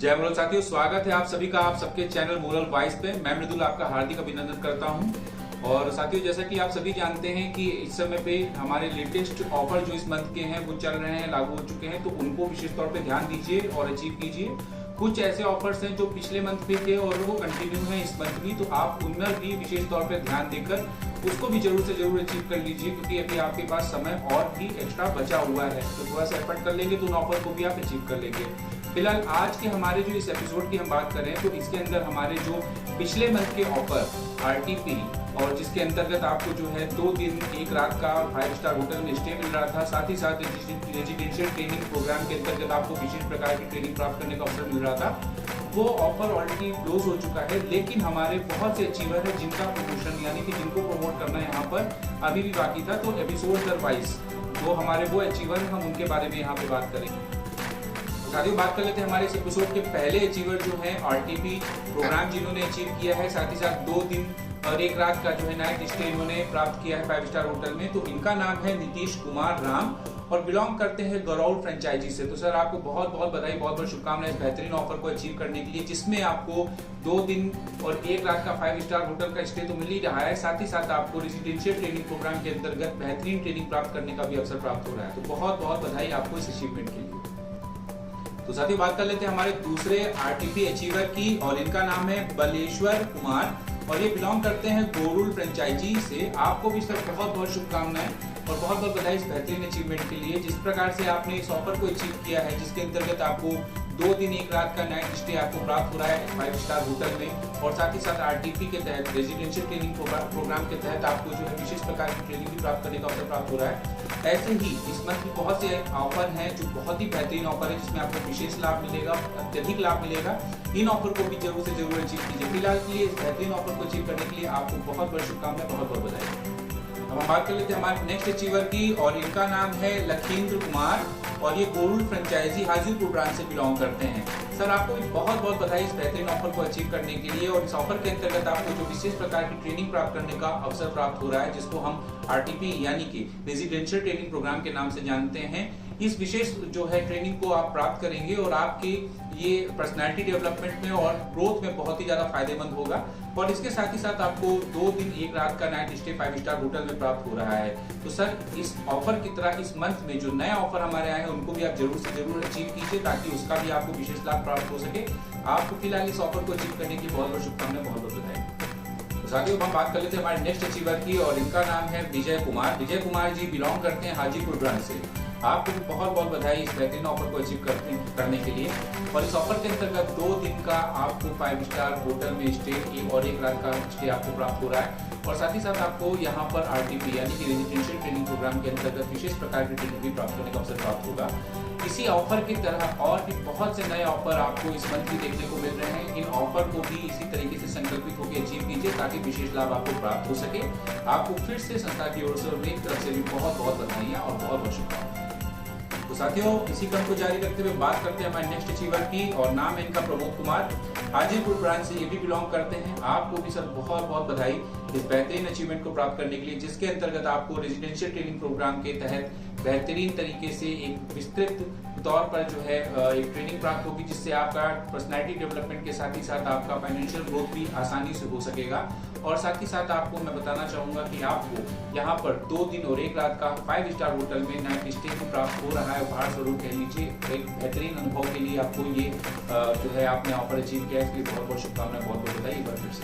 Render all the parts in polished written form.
जय मोरल साथियों, स्वागत है आप सभी का आप सबके चैनल मोरल वॉइस पे। मैं मृदुल आपका हार्दिक अभिनंदन करता हूं। और साथियों, जैसा कि आप सभी जानते हैं कि इस समय पे हमारे लेटेस्ट ऑफर जो इस मंथ के हैं वो चल रहे हैं, लागू हो चुके हैं, तो उनको विशेष तौर पे ध्यान दीजिए और अचीव कीजिए। कुछ ऐसे ऑफर्स हैं जो पिछले मंथ पे थे और वो कंटिन्यू हैं इस मंथ भी, तो आप उनमें भी विशेष तौर पे ध्यान देकर उसको भी जरूर से जरूर अचीव कर लीजिए, क्योंकि अभी आपके पास समय और भी एक्स्ट्रा बचा हुआ है। तो थोड़ा सा एफर्ट कर लेंगे तो उन ऑफर को भी आप अचीव कर लेंगे। फिलहाल आज के हमारे जो इस एपिसोड की हम बात करें तो इसके अंदर हमारे जो पिछले मंथ के ऑफर RTP और जिसके अंतर्गत आपको जो है 2 दिन 1 रात का 5 स्टार होटल में स्टे मिल रहा था, साथ ही साथ रेजिडेंशियल ट्रेनिंग प्रोग्राम के अंतर्गत आपको विशेष प्रकार की ट्रेनिंग प्राप्त करने का अवसर मिल रहा था, वो ऑफर ऑलरेडी क्लोज हो चुका है। लेकिन हमारे बहुत से अचीवर है जिनका प्रमोशन यानी कि जिनको प्रमोट करना यहाँ पर अभी भी बाकी था, तो एपिसोड दर वाइज जो हमारे वो अचीवर है हम उनके बारे में यहाँ पे बात करेंगे। साथियों, बात कर लेते हैं हमारे इस एपिसोड के पहले अचीवर जो है RTP प्रोग्राम जिन्होंने अचीव किया है, साथ ही साथ 2 दिन और 1 रात का जो है नाइट स्टे इन्होंने प्राप्त किया है 5 स्टार होटल में। तो इनका नाम है नीतीश कुमार राम और बिलोंग करते हैं गौरव फ्रेंचाइजी से। तो सर, आपको बहुत बहुत बधाई, बहुत बहुत शुभकामनाएं इस बेहतरीन ऑफर को अचीव करने के लिए, जिसमें आपको 2 दिन और 1 रात का 5 स्टार होटल का स्टे तो मिल ही रहा है, साथ ही साथ आपको रेजिडेंशियल ट्रेनिंग प्रोग्राम के अंतर्गत बेहतरीन ट्रेनिंग प्राप्त करने का भी अवसर प्राप्त हो रहा है। तो बहुत बहुत बधाई आपको इस अचीवमेंट के लिए। तो साथियों, बात कर लेते हैं हमारे दूसरे RTP अचीवर की और इनका नाम है बलेश्वर कुमार और ये बिलोंग करते हैं गोरुल फ्रेंचाइजी से। आपको भी सर बहुत बहुत शुभकामनाएं और बहुत बहुत बधाई इस बेहतरीन अचीवमेंट के लिए। जिस प्रकार से आपने इस ऑफर को अचीव किया है, जिसके अंतर्गत आपको 2 दिन 1 रात का नाइट स्टे आपको प्राप्त हो रहा है 5 स्टार होटल में, और साथ ही साथ RTP के तहत रेजिडेंशियल ट्रेनिंग प्रोग्राम के तहत आपको जो है विशेष प्रकार की ट्रेनिंग भी प्राप्त करने का अवसर प्राप्त हो रहा है। ऐसे ही इस मंथ में बहुत से ऑफर हैं जो बहुत ही बेहतरीन ऑफर है, जिसमें आपको विशेष लाभ मिलेगा, अत्यधिक लाभ मिलेगा। इन ऑफर को भी जरूर से जरूर अचीव कीजिए। फिलहाल के लिए इस बेहतरीन ऑफर को अचीव करने के लिए आपको बहुत बहुत शुभकामनाएं, बहुत बहुत बधाई। अब हम बात कर लेते हैं हमारे नेक्स्ट अचीवर की और इनका नाम है लखींद्र कुमार और ये गोरुल फ्रेंचाइजी हाजीपुर ब्रांच से बिलोंग करते हैं। सर, आपको भी बहुत बहुत बधाई इस बेहतरीन ऑफर को अचीव करने के लिए। और इस ऑफर के अंतर्गत आपको जो विशेष प्रकार की ट्रेनिंग प्राप्त करने का अवसर प्राप्त हो रहा है, जिसको हम RTP यानी कि रेजिडेंशियल ट्रेनिंग प्रोग्राम के नाम से जानते हैं, इस विशेष जो है ट्रेनिंग को आप प्राप्त करेंगे और आपकी ये पर्सनालिटी डेवलपमेंट में और ग्रोथ में बहुत ही ज्यादा फायदेमंद होगा। और इसके साथ ही साथ आपको 2 दिन 1 रात का नाइट स्टे 5 स्टार होटल में प्राप्त हो रहा है। तो सर, इस ऑफर की तरह इस मंथ में जो नया ऑफर हमारे आए हैं उनको भी आप जरूर से जरूर अचीव कीजिए, ताकि उसका भी आपको विशेष लाभ प्राप्त हो सके। आपको फिलहाल इस ऑफर को अचीव करने की बहुत बहुत शुभकामनाएं, बहुत बहुत बधाई। तो साथियों, हम बात कर लेते हैं हमारे नेक्स्ट अचीवर की और इनका नाम है विजय कुमार। विजय कुमार जी बिलोंग करते हैं हाजीपुर ब्रांच से। आपको भी बहुत बहुत बधाई इस बेहतरीन ऑफर को अचीव करने के लिए। और इस ऑफर के अंतर्गत 2 दिन का आपको 5 स्टार होटल में स्टे और 1 रात का स्टे आपको प्राप्त हो रहा है, और साथ ही साथ आपको यहाँ पर RTP यानी कि रेजिडेंशियल ट्रेनिंग प्रोग्राम के अंतर्गत विशेष प्रकार की ट्रेनिंग भी प्राप्त करने का अवसर प्राप्त होगा। इसी ऑफर की तरह और भी बहुत से नए ऑफर आपको इस मंथ भी देखने को मिल रहे हैं। इन ऑफर को भी इसी तरीके से संकल्पित होकर अचीव कीजिए, ताकि विशेष लाभ आपको प्राप्त हो सके। आपको फिर से संस्था की ओर से और मेरी तरफ से भी बहुत बहुत बधाइयाँ और बहुत बहुत शुभकामनाएं। तो साथियों, इसी क्रम को जारी रखते हुए बात करते हैं हमारे नेक्स्ट अचीवर की और नाम है इनका प्रमोद कुमार। हाजीपुर ब्रांच से ये भी बिलोंग करते हैं। आपको भी सर बहुत बहुत बधाई इस बेहतरीन अचीवमेंट को प्राप्त करने के लिए, जिसके अंतर्गत आपको रेजिडेंशियल ट्रेनिंग प्रोग्राम के तहत बेहतरीन तरीके से एक विस्तृत तौर पर जो है एक ट्रेनिंग प्राप्त होगी, जिससे आपका पर्सनैलिटी डेवलपमेंट के साथ ही साथ आपका फाइनेंशियल ग्रोथ भी आसानी से हो सकेगा। और साथ ही साथ आपको मैं बताना चाहूंगा कि आपको यहाँ पर 2 दिन और 1 रात का 5 स्टार होटल में नाइट स्टे भी प्राप्त हो रहा है। उपहार स्वरूप कह लीजिए, एक बेहतरीन अनुभव के लिए आपको ये जो है आपने ऑफर अचीव किया है, इसके लिए बहुत बहुत शुभकामनाएं, बहुत बहुत बधाई एक बार फिर से।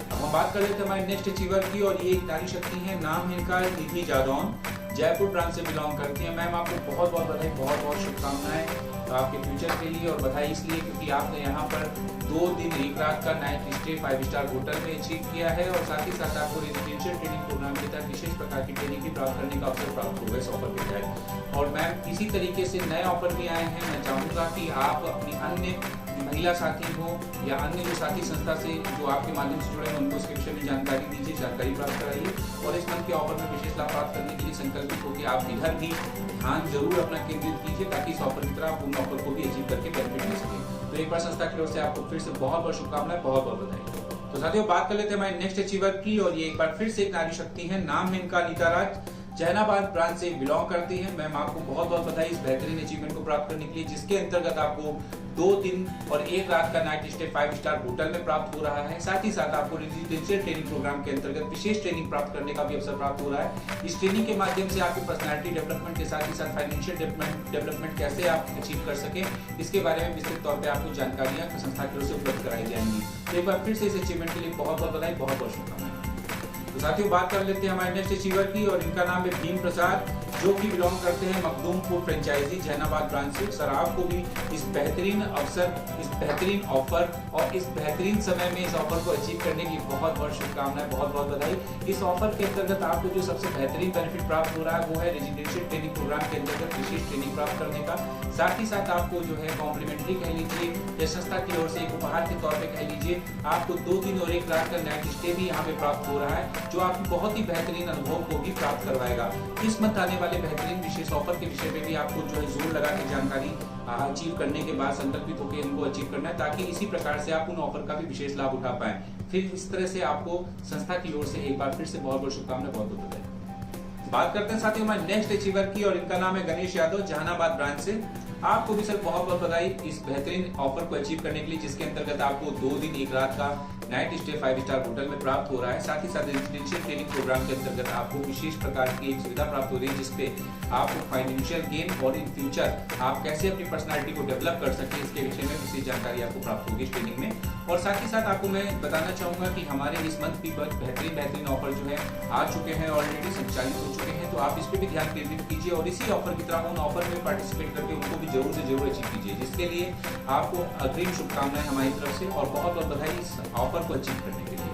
अब हम बात कर लेते हैं हमारे नेक्स्ट अचीवर की और ये एक नारी शक्ति है। नाम है इनका निधि जादौन, जयपुर ब्रांच से बिलोंग करती है। मैम, आपको बहुत बहुत बधाई, बहुत बहुत शुभकामनाएं आपके फ्यूचर के लिए। और बधाई इसलिए क्योंकि आपने यहाँ पर 2 दिन 1 रात का नाइट स्टे 5 स्टार होटल में अचीव किया है, और साथ ही साथ आपको रेजिडेंशियल ट्रेनिंग प्रोग्राम के तहत विशेष प्रकार की ट्रेनिंग भी प्राप्त करने का अवसर प्राप्त होगा इस ऑफर के तहत। और मैम, इसी तरीके से नए ऑफर भी आए हैं। मैं चाहूँगा कि आप अपनी अन्य महिला साथी हो या अन्य जो साथी संस्था से जो आपके माध्यम से जुड़े हैं उनको इसके विषय में जानकारी दीजिए, जानकारी प्राप्त कराइए। और इस मंथ के ऑफर में विशेष लाभ प्राप्त करने के लिए संकल्पित होकर आप इधर भी ध्यान जरूर अपना केंद्रित कीजिए, ताकि इस ऑफर की तरह आप उन ऑफर को भी अचीव करके बेनिफिट ले सकें। तो एक बार संस्था की ओर से आपको फिर से बहुत बहुत शुभकामनाएं, बहुत बहुत बधाई। तो साथियों, बात कर लेते हैं हमारे नेक्स्ट अचीवर की और ये एक बार फिर से एक नारी शक्ति है। नाम है इनका अनीता राज, जहानाबाद ब्रांच से बिलोंग करती है। मैम आपको बहुत बहुत बधाई इस बेहतरीन अचीवमेंट को प्राप्त करने के लिए, जिसके अंतर्गत आपको 2 दिन और 1 रात का नाइट स्टे 5 स्टार होटल में प्राप्त हो रहा है। साथ ही साथ आपको रेजिडेंशियल ट्रेनिंग प्रोग्राम के अंतर्गत विशेष ट्रेनिंग प्राप्त करने का भी अवसर प्राप्त हो रहा है। इस ट्रेनिंग के माध्यम से आपकी पर्सनैलिटी डेवलपमेंट के साथ ही साथ फाइनेंशियल डेवलपमेंट कैसे आप अचीव कर सके, इसके बारे में विस्तृत तौर पर आपको जानकारियां संस्था की ओर से उपलब्ध कराई जाएंगी। तो एक बार फिर से इस अचीवमेंट के लिए बहुत बहुत बधाई, बहुत बहुत शुभकामनाएं। तो साथियों बात कर लेते हैं हमारे नेक्स्ट अचीवर की, और इनका नाम है भीम प्रसाद, जो कि बिलोंग करते हैं मखदूमपुर फ्रेंचाइजी जहानाबाद ब्रांच से। सर आपको भी इस बेहतरीन अवसर, इस बेहतरीन ऑफर और इस बेहतरीन समय में इस ऑफर को अचीव करने की बहुत बहुत शुभकामनाएं, बहुत बहुत बधाई। इस ऑफर के अंतर्गत आपको जो सबसे बेहतरीन बेनिफिट प्राप्त हो रहा है वो है रेजिडेंशियल ट्रेनिंग प्रोग्राम के अंतर्गत विशेष ट्रेनिंग प्राप्त करने का। साथ ही साथ आपको जो है कॉम्प्लीमेंट्री कह लीजिए या संस्था की ओर से एक उपहार के तौर पर कह लीजिए, आपको 2 दिन और 1 रात का नाइट स्टे भी यहाँ पे प्राप्त हो रहा है, जो आपकी बहुत ही बेहतरीन अनुभव को भी प्राप्त करवाएगा। इस मंथ आने वाले बेहतरीन विशेष ऑफर के विषय में भी आपको जो है जोर लगा के जानकारी अचीव करने के बाद संकल्पित होकर इनको अचीव करना है, ताकि इसी प्रकार से आप उन ऑफर का भी विशेष लाभ उठा पाए। फिर इस तरह से आपको संस्था की ओर से एक बार फिर से बहुत बहुत शुभकामनाएं, बहुत बहुत बधाई। बात करते हैं साथियों हमारे नेक्स्ट अचीवर की, और इनका नाम है गणेश यादव जहानाबाद ब्रांच से। आपको भी सर बहुत बहुत बधाई इस बेहतरीन ऑफर को अचीव करने के लिए, जिसके अंतर्गत आपको 2 दिन 1 रात का नाइट स्टे 5 स्टार होटल में प्राप्त हो रहा है। साथ ही साथ रेजिडेंशियल ट्रेनिंग प्रोग्राम के अंतर्गत आपको विशेष प्रकार की एक सुविधा प्राप्त हो रही है, जिसपे आपको फाइनेंशियल गेन और इन फ्यूचर आप कैसे अपनी पर्सनालिटी को डेवलप कर सके, इसके विषय में विशेष जानकारी आपको प्राप्त होगी इस ट्रेनिंग में। और साथ ही साथ आपको मैं बताना चाहूंगा कि हमारे इस मंथ भी बेहतरीन ऑफर जो है आ चुके हैं, ऑलरेडी संचालित हो चुके हैं, तो आप इस पर भी ध्यान केंद्रित कीजिए और इसी ऑफर की तरह उन ऑफर में पार्टिसिपेट करके उनको भी जरूर से जरूर अचीव कीजिए, जिसके लिए आपको अग्रिम शुभकामनाएं हमारी तरफ से और बहुत बहुत बधाई इस ऑफर को अचीव करने के लिए।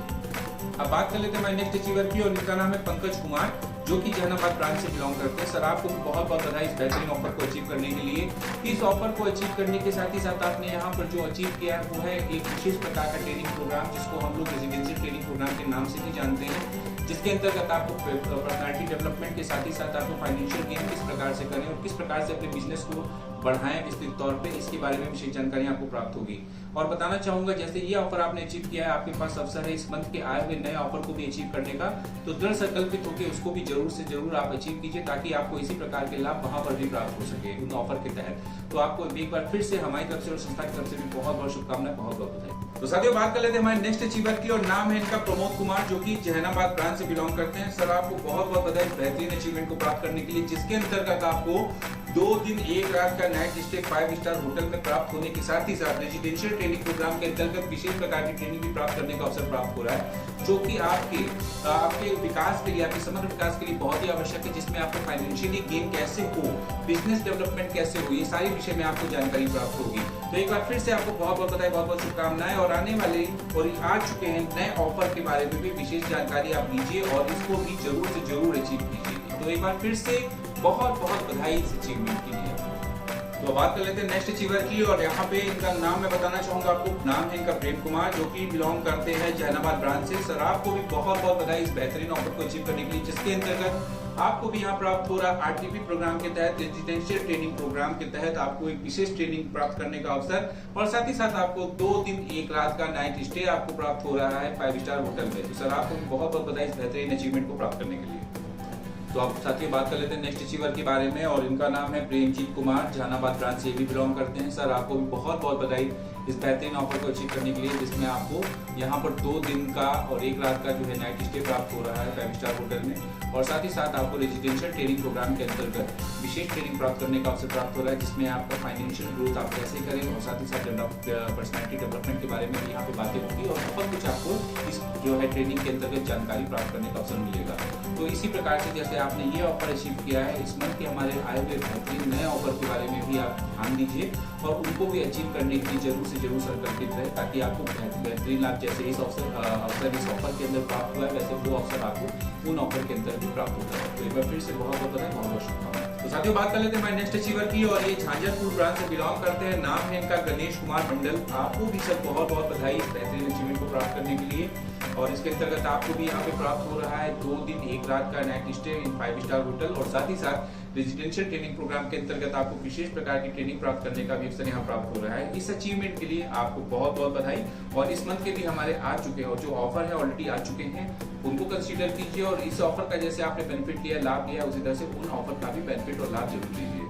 अब बात कर लेते हैं हमारे नेक्स्ट अचीवर की, और इनका नाम है पंकज कुमार, जो कि जहानाबाद ब्रांच से बिलोंग करते हैं। सर आपको भी बहुत बहुत बधाई इस बेहतरीन ऑफर को अचीव करने के लिए। इस ऑफर को अचीव करने के साथ ही साथ आपने यहाँ पर जो अचीव किया है वो है एक विशेष प्रकार का ट्रेनिंग प्रोग्राम, जिसको हम लोग रेजिडेंशियल ट्रेनिंग प्रोग्राम के नाम से भी जानते हैं, जिसके अंतर्गत आपको पर्सनैलिटी डेवलपमेंट के साथ ही साथ आपको फाइनेंशियल गेन किस प्रकार से करें और किस प्रकार से अपने बिजनेस को बढ़ाएं विस्तृत तौर पे, इसके बारे में विशेष जानकारी आपको प्राप्त होगी। और बताना चाहूंगा जैसे ये ऑफर आपने अचीव किया है, आपके पास अवसर है इस मंथ के आए हुए नए ऑफर को भी अचीव करने का, तो दृढ़ संकल्पित होकर उसको भी जरूर से जरूर आप अचीव कीजिए, ताकि आपको इसी प्रकार के लाभ वहां पर भी प्राप्त हो सके उन ऑफर के तहत। तो आपको एक बार फिर से हमारी तरफ से और संस्था की तरफ से भी बहुत बहुत शुभकामनाएं, बहुत बहुत बधाई। तो साथियों बात कर लेते हैं हमारे नेक्स्ट अचीवर की, और नाम है इनका प्रमोद कुमार, जो कि जहानाबाद ब्रांच से बिलोंग करते हैं। सर आपको बहुत बहुत बधाई इस बेहतरीन अचीवमेंट को प्राप्त करने के लिए, जिसके अंतर्गत आपको 2 दिन 1 रात का नाइट स्टे 5 स्टार होटल में प्राप्त होने के साथ ही साथ रेजिडेंशियल ट्रेनिंग प्रोग्राम के अंतर्गत विशेष प्रकार की ट्रेनिंग भी प्राप्त करने का अवसर प्राप्त हो रहा है, जो कि आपके विकास के लिए, आपके समग्र विकास के लिए बहुत ही आवश्यक है, जिसमें आपको फाइनेंशियली गेन कैसे हो, बिजनेस डेवलपमेंट कैसे हो, ये सारी विषय में आपको जानकारी प्राप्त होगी। तो एक बार फिर से आपको बहुत बहुत बधाई, बहुत बहुत शुभकामनाएं, और आने वाले और आ चुके हैं नए ऑफर के बारे में भी विशेष जानकारी आप लीजिए और इसको भी जरूर से जरूर अचीव कीजिए। तो एक बार फिर से बहुत बहुत बधाई इस अचीवमेंट के लिए। तो बात कर लेते हैं नेक्स्ट अचीवर की, और यहाँ पे इनका नाम मैं बताना चाहूंगा आपको। नाम है इनका प्रेम कुमार, जो कि बिलोंग करते हैं जहानाबाद ब्रांच से। सर आपको भी बहुत बहुत बधाई इस बेहतरीन ऑफर को अचीव करने के लिए, जिसके अंतर्गत आपको भी यहाँ प्राप्त हो रहा आरटीपी प्रोग्राम के तहत, रेजिडेंशियल ट्रेनिंग प्रोग्राम के तहत आपको एक विशेष ट्रेनिंग प्राप्त करने का अवसर, और साथ ही साथ आपको 2 दिन 1 रात का नाइट स्टे आपको प्राप्त हो रहा है 5 स्टार होटल में। तो सर आपको भी बहुत बहुत बधाई इस बेहतरीन अचीवमेंट को प्राप्त करने के लिए। तो आप साथियों बात कर लेते हैं नेक्स्ट अचीवर के बारे में, और इनका नाम है प्रेमजीत कुमार, जहानाबाद ब्रांच से भी बिलोंग करते हैं। सर आपको भी बहुत बहुत बधाई इस बेहतरीन ऑफर को अचीव करने के लिए, जिसमें आपको यहाँ पर 2 दिन का और 1 रात का जो है नाइट स्टे प्राप्त हो रहा है 5 स्टार होटल में, और साथ ही साथ आपको रेजिडेंशियल ट्रेनिंग प्रोग्राम के अंतर्गत विशेष ट्रेनिंग प्राप्त करने का अवसर प्राप्त हो रहा है, जिसमें आपका फाइनेंशियल ग्रोथ आप कैसे करें और साथ ही साथ पर्सनैलिटी डेवलपमेंट के बारे में भी यहाँ पे बातें होंगी, और बहुत कुछ आपको इस जो है ट्रेनिंग के अंतर्गत जानकारी प्राप्त करने का अवसर मिलेगा। तो इसी प्रकार से जैसे आपने ये ऑफर अचीव किया है, इस मंथ के हमारे आए हुए बेहतरीन नए ऑफर के बारे में भी आप ध्यान दीजिए और उनको भी अचीव करने के लिए जरूर से जरूर संकल्पित रहे, ताकि आपको बेहतरीन लाभ जैसे इस अवसर इस ऑफर के अंदर प्राप्त हुआ है, वैसे वो अवसर आपको उन ऑफर के अंदर भी प्राप्त होता है। तो एक बार फिर से बहुत बहुत बधाई, बहुत बहुत शुभकामनाएं। तो साथियों बात कर लेते हैं हमारे नेक्स्ट अचीवर की, और ये झांझरपुर ब्रांच से बिलोंग करते हैं। नाम है इनका गणेश कुमार मंडल। आपको भी सर बहुत बहुत बधाई इस बेहतरीन अचीवमेंट को प्राप्त करने के लिए, और इसके अंतर्गत आपको भी यहाँ पे प्राप्त हो रहा है 2 दिन 1 रात का night stay in 5 star hotel, और साथ ही साथ रेजिडेंशियल ट्रेनिंग प्रोग्राम के अंतर्गत आपको विशेष प्रकार की ट्रेनिंग प्राप्त करने का भी अवसर यहाँ प्राप्त हो रहा है। इस अचीवमेंट के लिए आपको बहुत बहुत बधाई। और इस मंथ के भी हमारे आ चुके हैं और जो ऑफर है ऑलरेडी आ चुके हैं उनको कंसीडर कीजिए, और इस ऑफर का जैसे आपने बेनिफिट लिया, लाभ लिया, उसी तरह से उन ऑफर का भी बेनिफिट और लाभ जरूर लीजिए।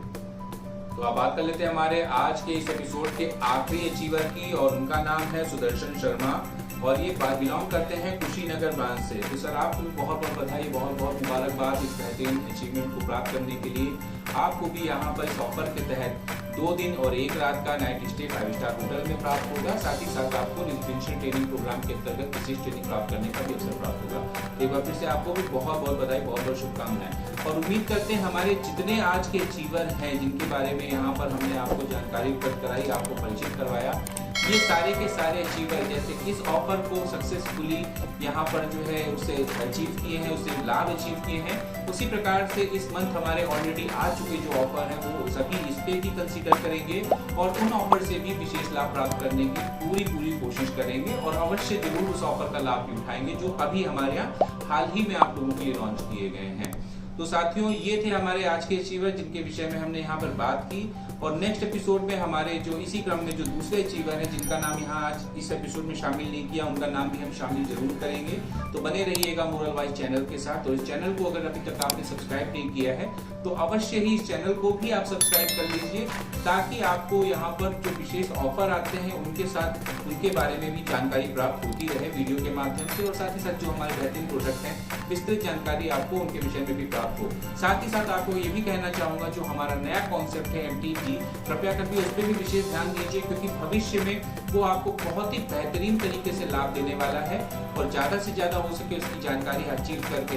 तो अब बात कर लेते हैं हमारे आज के इस एपिसोड के आखिरी अचीवर की, और उनका नाम है सुदर्शन शर्मा, और ये बिलोंग करते हैं कुशीनगर ब्रांच से। तो सर आपको बहुत बहुत बधाई, बहुत बहुत मुबारकबाद इस बेहतरीन अचीवमेंट को प्राप्त करने के लिए। आपको भी यहाँ पर इस ऑफर के तहत 2 दिन और 1 रात का नाइट स्टे 5 स्टार होटल में प्राप्त होगा। साथ ही साथ आपको रेजिडेंशियल ट्रेनिंग प्रोग्राम के अंतर्गत विशेष ट्रेनिंग प्राप्त करने का भी अवसर प्राप्त होगा। एक बार फिर से आपको भी बहुत बहुत बधाई, बहुत बहुत शुभकामनाएं, और उम्मीद करते हैं हमारे जितने आज के अचीवर हैं जिनके बारे में यहाँ पर हमने आपको जानकारी उपलब्ध कराई, आपको परिचित करवाया, ये सारे के सारे अचीवर जैसे इस ऑफर को सक्सेसफुली यहाँ पर जो है उसे अचीव किए हैं, उसे लाभ अचीव किए हैं, उसी प्रकार से इस मंथ हमारे ऑलरेडी आ चुके जो ऑफर हैं वो सभी इस पे भी कंसीडर करेंगे और उन ऑफर से भी विशेष लाभ प्राप्त करने की पूरी कोशिश करेंगे, और अवश्य जरूर उस ऑफर का लाभ भी उठाएंगे जो अभी हमारे यहाँ हाल ही में आप लोगों के लिए लॉन्च किए गए हैं। तो साथियों ये थे हमारे आज के अचीवर जिनके विषय में हमने यहाँ पर बात की, और नेक्स्ट एपिसोड में हमारे जो इसी क्रम में जो दूसरे अचीवर हैं जिनका नाम यहाँ आज इस एपिसोड में शामिल नहीं किया, उनका नाम भी हम शामिल जरूर करेंगे। तो बने रहिएगा मोरल वाइज चैनल के साथ। और इस चैनल को अगर अभी तक आपने सब्सक्राइब नहीं किया है तो अवश्य ही इस चैनल को भी आप सब्सक्राइब कर लीजिए, ताकि आपको यहाँ पर जो विशेष ऑफर आते हैं उनके साथ उनके बारे में भी जानकारी प्राप्त होती रहे वीडियो के माध्यम से, और साथ ही साथ जो हमारे बेहतरीन प्रोडक्ट हैं विस्तृत जानकारी आपको उनके विषय में भी प्राप्त हो। साथ ही साथ आपको ये भी कहना चाहूंगा जो हमारा नया कॉन्सेप्ट है MTG, कृपया करके उस पर भी विशेष ध्यान दीजिए, क्योंकि भविष्य में वो आपको बहुत ही बेहतरीन तरीके से लाभ देने वाला है, और ज्यादा से ज्यादा हो सके उसकी जानकारी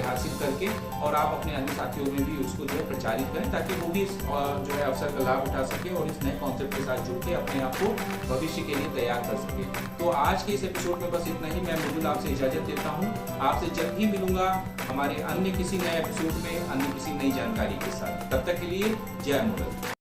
हासिल करके और आप अपने अन्य साथियों में भी उसको जो है प्रचारित करें, ताकि वो भी इस जो है अवसर का लाभ उठा सके और इस नए कॉन्सेप्ट के साथ जुड़ के अपने आप को भविष्य के लिए तैयार कर सके। तो आज के इस एपिसोड में बस इतना ही। मैं मृदुल आपसे इजाजत देता हूँ, आपसे जल्द ही मिलूंगा हमारे अन्य किसी नए एपिसोड में अन्य किसी नई जानकारी के साथ। तब तक के लिए जय मुरल।